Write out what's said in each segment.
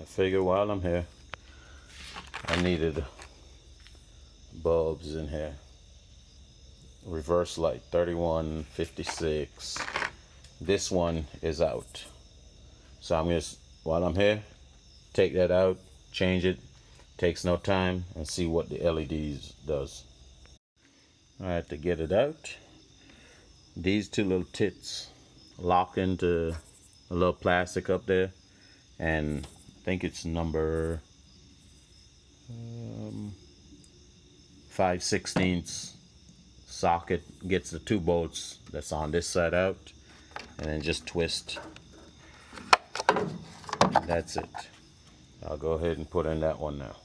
I figured while I'm here, I needed bulbs in here. Reverse light 3156. This one is out, so I'm just, while I'm here, take that out, change it. Takes no time, and see what the LEDs does. All right, to get it out, these two little tits lock into a little plastic up there, and I think it's number 5/16 socket gets the 2 bolts that's on this side out, and then just twist. That's it. I'll go ahead and put in that one now.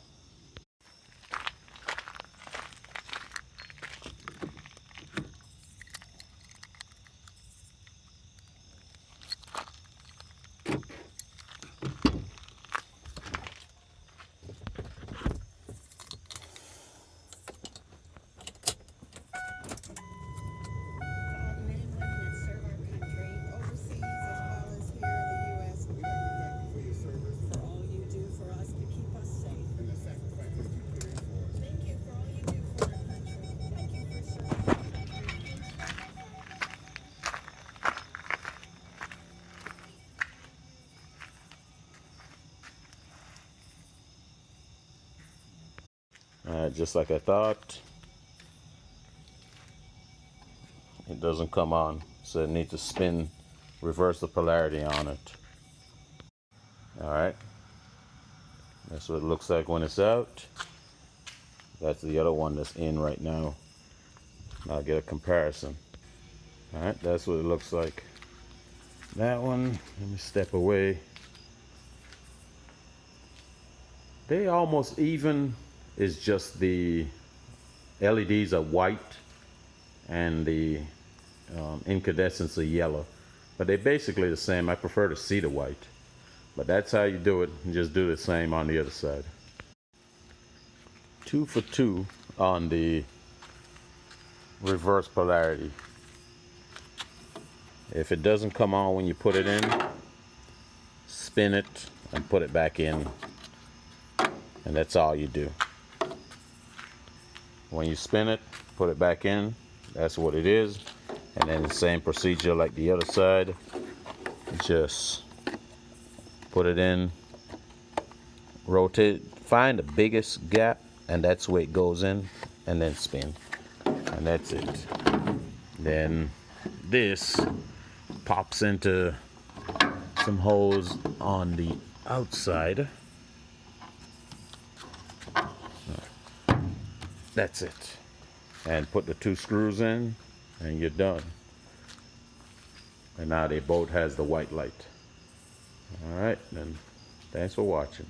Alright, just like I thought, it doesn't come on, so I need to spin, reverse the polarity on it. Alright, that's what it looks like when it's out. That's the other one that's in right now. I'll get a comparison. Alright, that's what it looks like. That one, let me step away. They almost even, is just the LEDs are white and the incandescents are yellow, but they're basically the same. I prefer to see the white, but that's how you do it. You just do the same on the other side. 2 for 2 on the reverse polarity. If it doesn't come on when you put it in, spin it and put it back in, and that's all you do. When you spin it, put it back in, that's what it is. And then the same procedure like the other side. Just put it in, rotate, find the biggest gap, and that's where it goes in, and then spin. And that's it. Then this pops into some holes on the outside. That's it. And put the 2 screws in, and you're done. And now they both has the white light. All right, then thanks for watching.